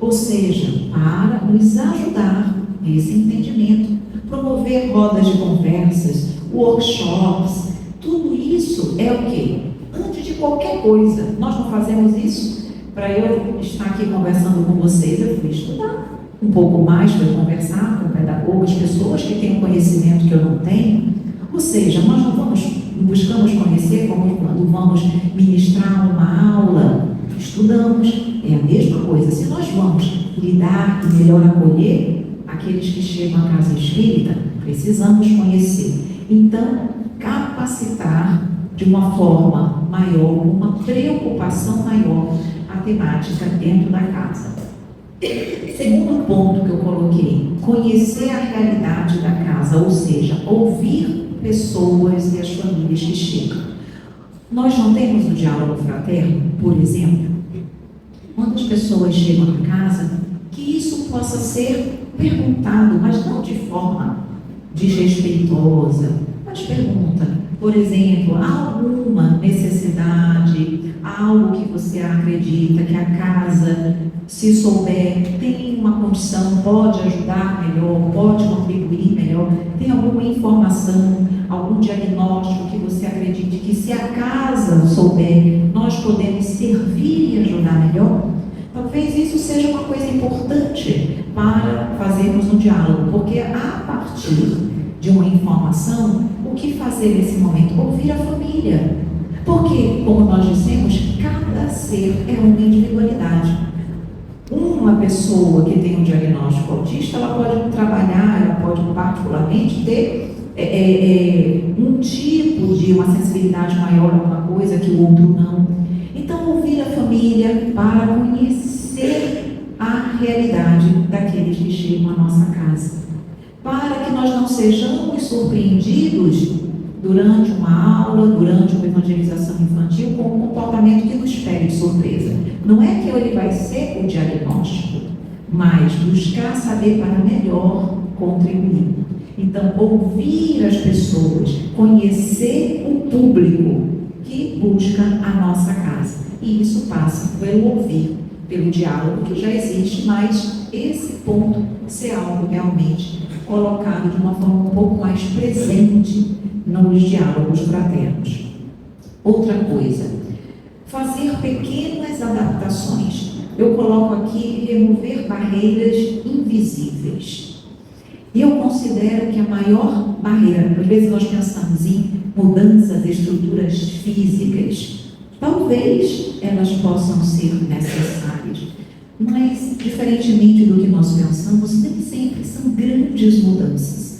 ou seja, para nos ajudar nesse entendimento, promover rodas de conversas, workshops, tudo isso é o quê? Antes de qualquer coisa, nós não fazemos isso. Para eu estar aqui conversando com vocês, eu fui estudar um pouco mais, fui conversar com pedagogos, pessoas que têm um conhecimento que eu não tenho. Ou seja, nós não buscamos conhecer como quando vamos ministrar uma aula, estudamos, é a mesma coisa. Se nós vamos lidar e melhor acolher aqueles que chegam à casa espírita, precisamos conhecer. Então, capacitar de uma forma maior, uma preocupação maior a temática dentro da casa. Segundo ponto que eu coloquei, conhecer a realidade da casa, ou seja, ouvir pessoas e as famílias que chegam. Nós não temos o diálogo fraterno, por exemplo, quando as pessoas chegam na casa, que isso possa ser perguntado, mas não de forma desrespeitosa, mas pergunta, por exemplo, há alguma necessidade, algo que você acredita que a casa, se souber, tem uma condição, pode ajudar melhor, pode contribuir melhor, tem alguma informação, algum diagnóstico que você acredite que, se a casa souber, nós podemos servir e ajudar melhor? Talvez isso seja uma coisa importante para fazermos um diálogo, porque a partir de uma informação, o que fazer nesse momento? Ouvir a família. Porque, como nós dissemos, cada ser é uma individualidade. Uma pessoa que tem um diagnóstico autista, ela pode trabalhar, ela pode particularmente ter um tipo de uma sensibilidade maior a alguma coisa que o outro não. Então, ouvir a família para conhecer a realidade daqueles que chegam à nossa casa. Para que nós não sejamos surpreendidos durante uma aula, durante uma evangelização infantil, com um comportamento que nos pega de surpresa. Não é que ele vai ser o diagnóstico, mas buscar saber para melhor contribuir. Então, ouvir as pessoas, conhecer o público que busca a nossa casa. E isso passa pelo ouvir, pelo diálogo que já existe, mas esse ponto ser algo realmente colocado de uma forma um pouco mais presente nos diálogos fraternos. Outra coisa, fazer pequenas adaptações. Eu coloco aqui remover barreiras invisíveis. E eu considero que a maior barreira, às vezes nós pensamos em mudanças de estruturas físicas, talvez elas possam ser necessárias, mas, diferentemente do que nós pensamos, nem sempre são grandes mudanças.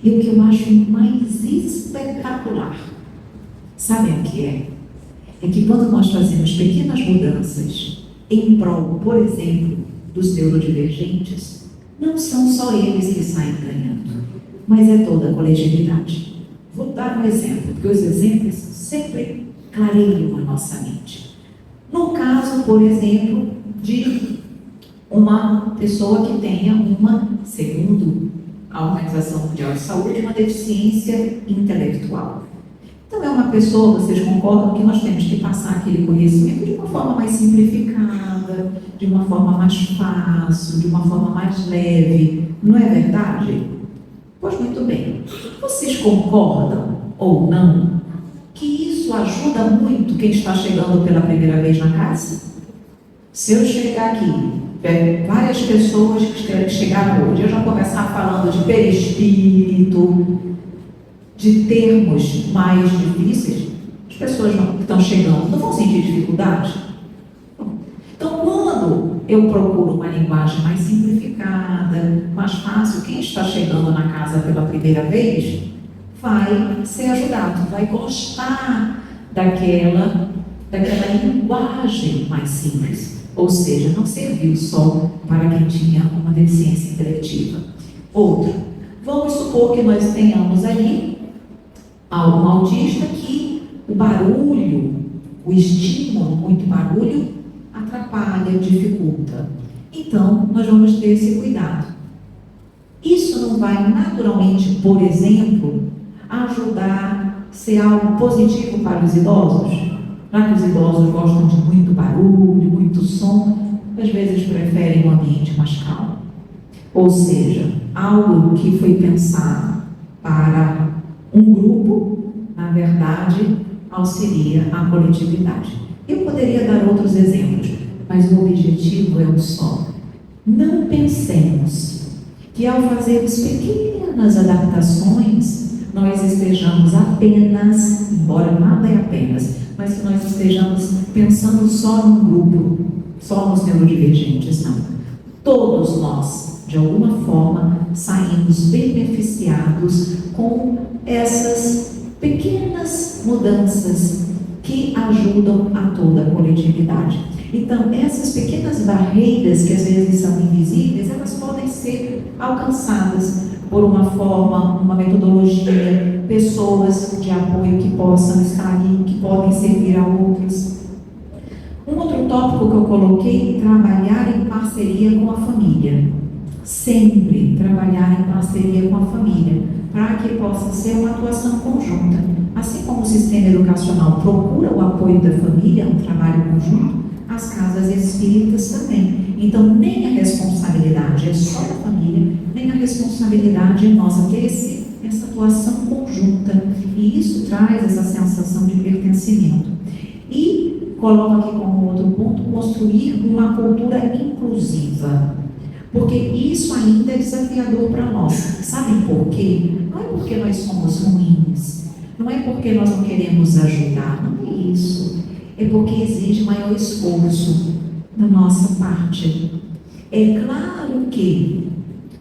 E o que eu acho mais espetacular, sabe o que é? É que quando nós fazemos pequenas mudanças em prol, por exemplo, dos neurodivergentes, não são só eles que saem ganhando, mas é toda a coletividade. Vou dar um exemplo, porque os exemplos sempre clareiam a nossa mente. No caso, por exemplo, de uma pessoa que tenha segundo a Organização Mundial de Saúde, uma deficiência intelectual. Então, é uma pessoa, vocês concordam que nós temos que passar aquele conhecimento de uma forma mais simplificada, de uma forma mais fácil, de uma forma mais leve, não é verdade? Pois muito bem. Vocês concordam ou não que isso ajuda muito quem está chegando pela primeira vez na casa? Se eu chegar aqui, várias pessoas que chegaram hoje, eu já começar falando de perispírito, de termos mais difíceis, as pessoas que estão chegando não vão sentir dificuldade. Então, quando eu procuro uma linguagem mais simplificada, mais fácil, quem está chegando na casa pela primeira vez vai ser ajudado, vai gostar daquela linguagem mais simples. Ou seja, não serviu só para quem tinha uma deficiência intelectiva. Outro, vamos supor que nós tenhamos ali algum autista que o barulho, o estímulo, muito barulho, atrapalha, dificulta. Então, nós vamos ter esse cuidado. Isso não vai naturalmente, por exemplo, ajudar a ser algo positivo para os idosos? Já que os idosos gostam de muito barulho, muito som, às vezes preferem um ambiente mais calmo. Ou seja, algo que foi pensado para um grupo, na verdade, auxilia a coletividade. Eu poderia dar outros exemplos, mas o objetivo é um só. Não pensemos que ao fazermos pequenas adaptações, nós estejamos apenas, embora nada é apenas, mas que nós estejamos pensando só num grupo, só nos neurodivergentes, não. Todos nós, de alguma forma, saímos beneficiados com essas pequenas mudanças que ajudam a toda a coletividade. Então, essas pequenas barreiras que às vezes são invisíveis, elas podem ser alcançadas por uma forma, uma metodologia, pessoas de apoio que possam estar ali, que podem servir a outros. Um outro tópico que eu coloquei, trabalhar em parceria com a família. Sempre trabalhar em parceria com a família, para que possa ser uma atuação conjunta. Assim como o sistema educacional procura o apoio da família, um trabalho conjunto, as casas espíritas também. Então, nem a responsabilidade é só da família, nem a responsabilidade é nossa, ter essa atuação conjunta. E isso traz essa sensação de pertencimento. E coloco aqui como outro ponto, construir uma cultura inclusiva. Porque isso ainda é desafiador para nós. Sabem por quê? Não é porque nós somos ruins, não é porque nós não queremos ajudar, não é isso. É porque exige maior esforço da nossa parte. É claro que,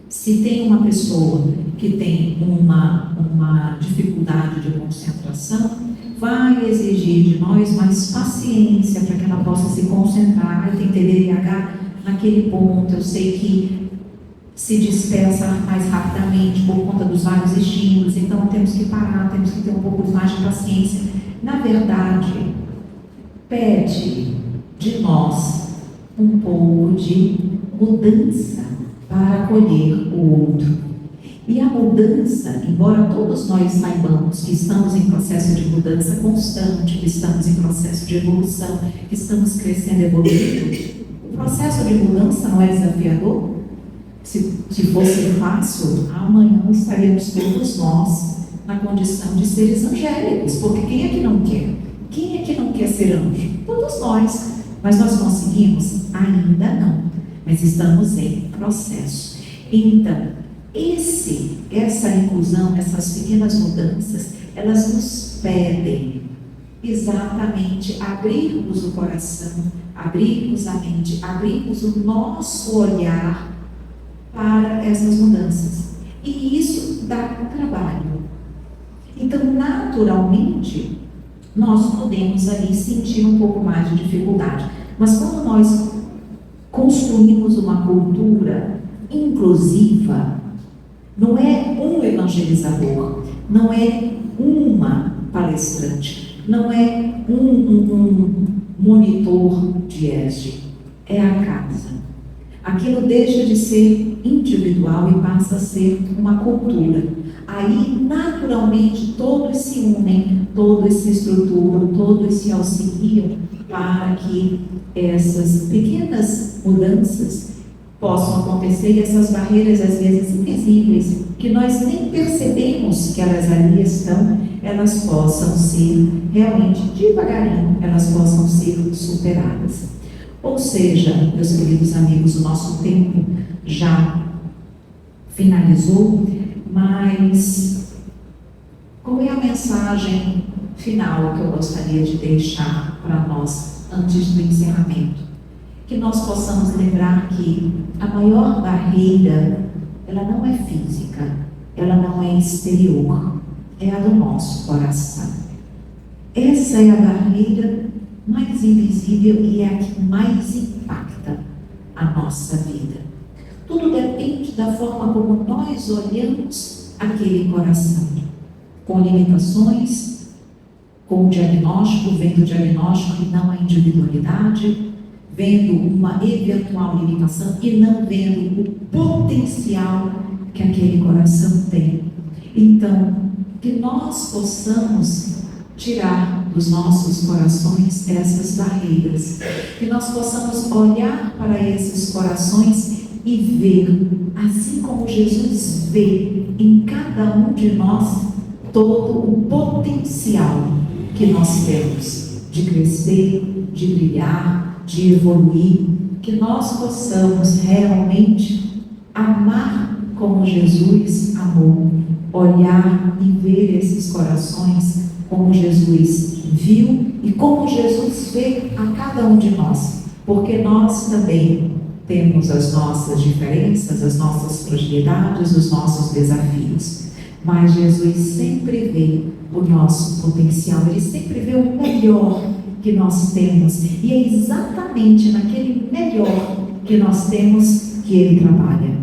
se tem uma pessoa que tem uma dificuldade de concentração, vai exigir de nós mais paciência para que ela possa se concentrar. Tem TDAH naquele ponto, eu sei que se dispersa mais rapidamente por conta dos vários estímulos, então temos que parar, temos que ter um pouco mais de paciência. Na verdade, pede de nós um pouco de mudança para acolher o outro. E a mudança, embora todos nós saibamos que estamos em processo de mudança constante, que estamos em processo de evolução, que estamos crescendo e evoluindo, o processo de mudança não é desafiador? Se fosse fácil, amanhã estaríamos todos nós na condição de seres angélicos, porque quem é que não quer? Quem é que não quer ser anjo? Todos nós. Mas nós conseguimos? Ainda não. Mas estamos em processo. Então, essa inclusão, essas pequenas mudanças, elas nos pedem exatamente abrirmos o coração, abrirmos a mente, abrirmos o nosso olhar para essas mudanças. E isso dá trabalho. Então, naturalmente, nós podemos ali sentir um pouco mais de dificuldade. Mas quando nós construímos uma cultura inclusiva. Não é um evangelizador, não é uma palestrante, não é um monitor de ESG, é a casa. Aquilo deixa de ser individual e passa a ser uma cultura. Aí, naturalmente, todos se unem, todos se estruturam, todos se auxiliam para que essas pequenas mudanças possam acontecer e essas barreiras, às vezes invisíveis, que nós nem percebemos que elas ali estão, elas possam ser realmente, devagarinho, elas possam ser superadas. Ou seja, meus queridos amigos, o nosso tempo já finalizou, mas qual é a mensagem final que eu gostaria de deixar para nós antes do encerramento? Que nós possamos lembrar que a maior barreira, ela não é física, ela não é exterior, é a do nosso coração. Essa é a barreira mais invisível e é a que mais impacta a nossa vida. Tudo depende da forma como nós olhamos aquele coração, com limitações, com o diagnóstico, vendo o diagnóstico e não a individualidade, vendo uma eventual limitação e não vendo o potencial que aquele coração tem. Então, que nós possamos tirar dos nossos corações essas barreiras, que nós possamos olhar para esses corações e ver, assim como Jesus vê em cada um de nós, todo o potencial que nós temos de crescer, de brilhar, de evoluir, que nós possamos realmente amar como Jesus amou, olhar e ver esses corações como Jesus viu e como Jesus vê a cada um de nós, porque nós também temos as nossas diferenças, as nossas fragilidades, os nossos desafios, mas Jesus sempre vê o nosso potencial, Ele sempre vê o melhor que nós temos, e é exatamente naquele melhor que nós temos que Ele trabalha.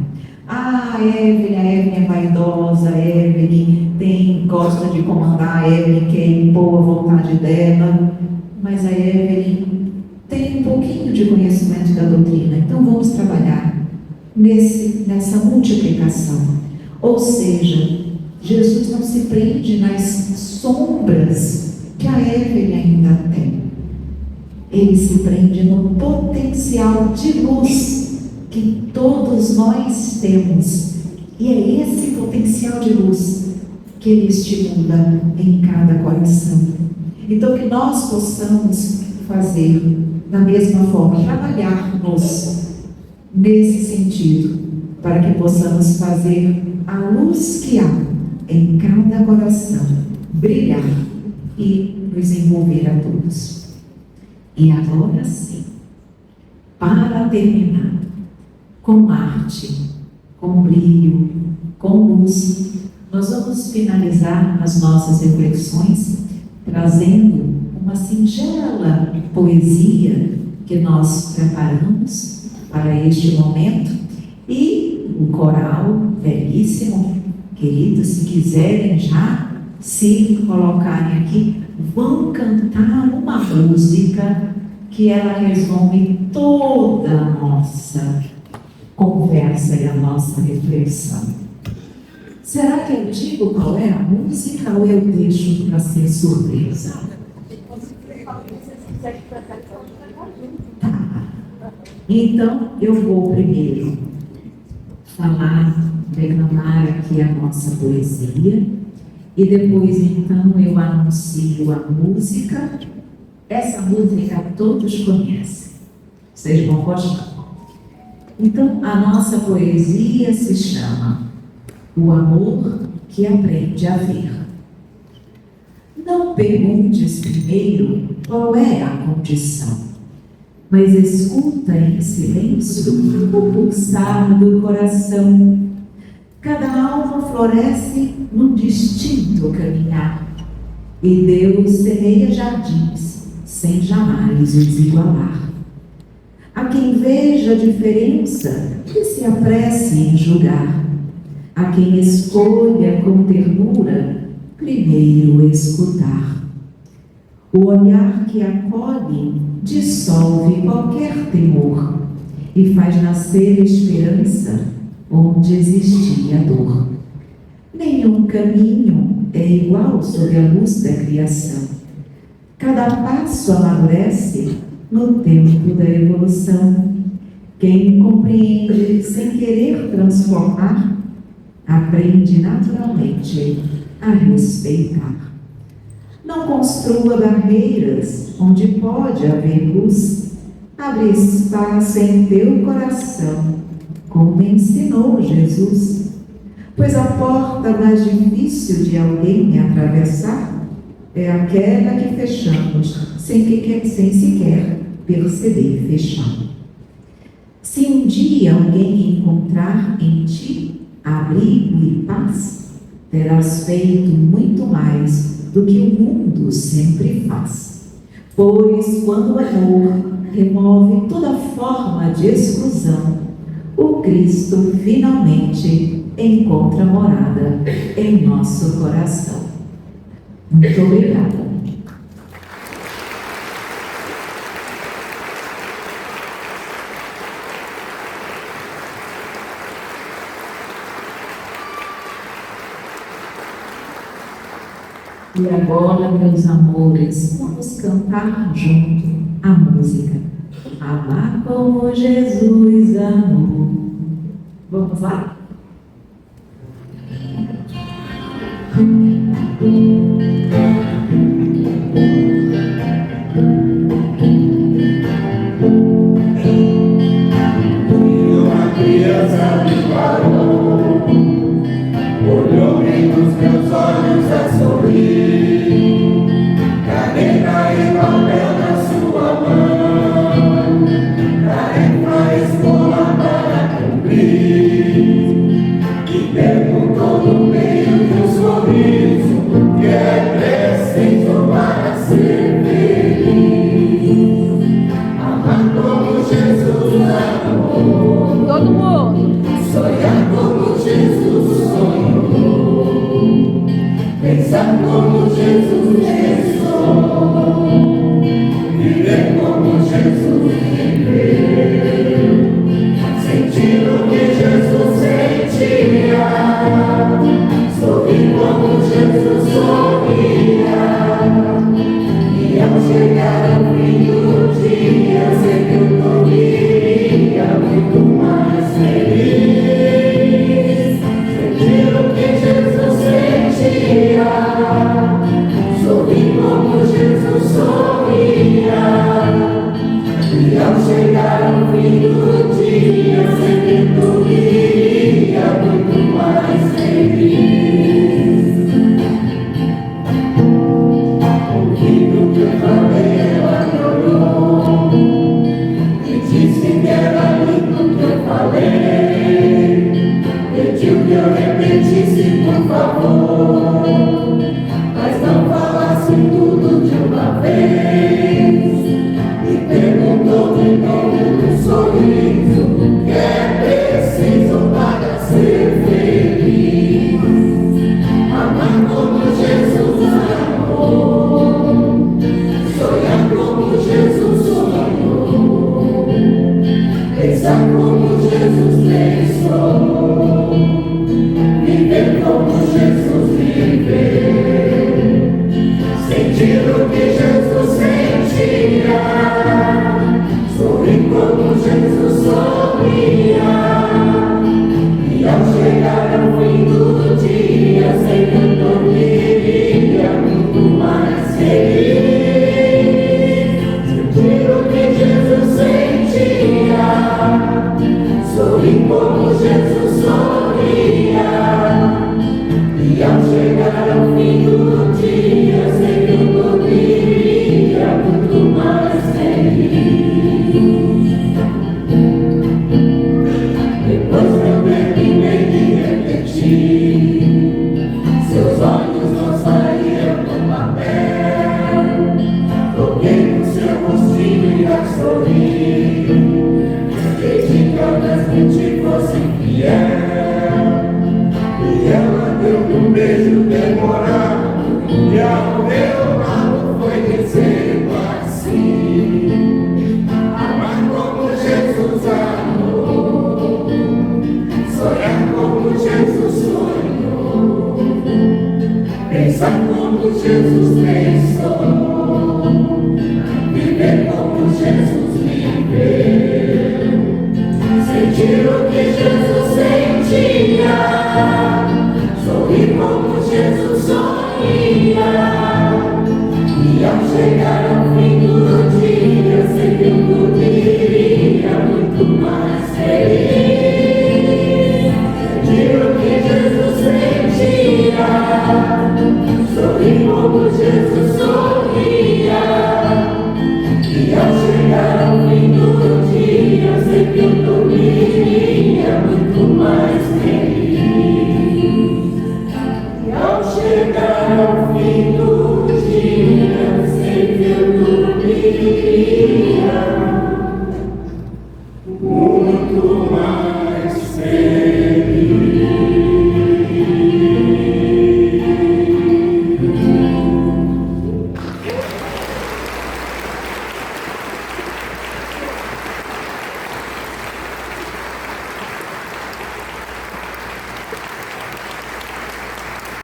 A Evelyn é vaidosa, a Evelyn gosta de comandar, a Evelyn quer impor a vontade dela, mas a Evelyn tem um pouquinho de conhecimento da doutrina, então vamos trabalhar nessa multiplicação. Ou seja, Jesus não se prende nas sombras que a Evelyn ainda tem. Ele se prende no potencial de luz que todos nós temos. E é esse potencial de luz que Ele estimula em cada coração. Então, que nós possamos fazer da mesma forma, trabalhar-nos nesse sentido, para que possamos fazer a luz que há em cada coração brilhar e nos envolver a todos. E agora sim, para terminar, com arte, com brilho, com luz, nós vamos finalizar as nossas reflexões trazendo uma singela poesia que nós preparamos para este momento, e o coral belíssimo, queridos, se quiserem já se colocarem aqui, vão cantar uma música que ela resume toda a nossa conversa e a nossa reflexão. Será que eu digo qual é a música ou eu deixo para ser surpresa? Tá. Então, eu vou primeiro declamar aqui a nossa poesia, e depois, então, eu anuncio a música. Essa música todos conhecem, vocês vão gostar. Então, a nossa poesia se chama O Amor que Aprende a Ver. Não perguntes primeiro qual é a condição, mas escuta em silêncio o pulsar do coração. Cada alma floresce num distinto caminhar, e Deus semeia jardins sem jamais os igualar. A quem veja a diferença que se apresse em julgar. A quem escolha com ternura, primeiro escutar. O olhar que acolhe dissolve qualquer temor e faz nascer esperança onde existia dor. Nenhum caminho é igual sob a luz da criação. Cada passo amadurece no tempo da evolução. Quem compreende sem querer transformar, aprende naturalmente a respeitar. Não construa barreiras onde pode haver luz. Abre espaço em teu coração, como ensinou Jesus. Pois a porta mais difícil de alguém atravessar é aquela que fechamos sem sequer perceber fechar. Se um dia alguém encontrar em ti abrigo e paz, terás feito muito mais do que o mundo sempre faz. Pois quando o amor remove toda forma de exclusão, o Cristo finalmente encontra morada em nosso coração. Muito obrigada. E agora, meus amores, vamos cantar junto a música Amar como Jesus amou. Vamos lá? Uma criança me parou, olhou nos meus olhos a sorrir, caneta e papel na sua mão, tarefa escola para cumprir, e perguntou no meio do sorriso que é preciso para ser feliz. Amar como Jesus amou, Todo mundo. sonhar como Jesus sonhou, pensar como Jesus pensou, viver como Jesus viveu, sentir o que Jesus sentia, sorrir como Jesus sorria, e ao chegar ao fim do dia, sei que eu dormiria muito mais feliz. Sentir o que Jesus sentia, sorrir como Jesus sorria, e ao chegar ao fim do dia, sei que eu dormiria muito mais feliz. Ouvindo o que eu falei, ela me olhou e disse que era lindo o que eu falei. Pediu que eu repetisse, por favor, mas não falasse tudo de uma vez. E perguntou de novo no sorriso que é preciso para ser feliz. Amar como Jesus amou, sonhar como Jesus sonhou, pensar como Jesus pensou, viver como Jesus viveu, sentir o que Jesus sentia, sorrir como Jesus sorria, e ao chegar ao fim do dia, sei que eu dormiria muito mais feliz. Sentir o que Jesus sentia, sorrir como Jesus sorria, e ao chegar ao fim do dia, sei que eu dormiria muito mais feliz. Depois que eu terminei de repetir, seus olhos não saíram do papel. Toquei no seu rostinho e a sorrir, pedi que eu transmiti. ao meu lado foi dizendo assim: amar como Jesus amou, sonhar como Jesus sonhou, pensar como Jesus pensou, viver como Jesus viveu, sentir o que Jesus sentia, sorrir como Jesus sorria. E ao chegar ao fim do dia, sei que eu dormiria muito mais feliz. Sentir o que Jesus sentia, sorrir como Jesus sorria. E ao chegar ao fim do dia, sei que eu dormiria muito mais feliz. E ao chegar ao fim do dia, sei que eu dormiria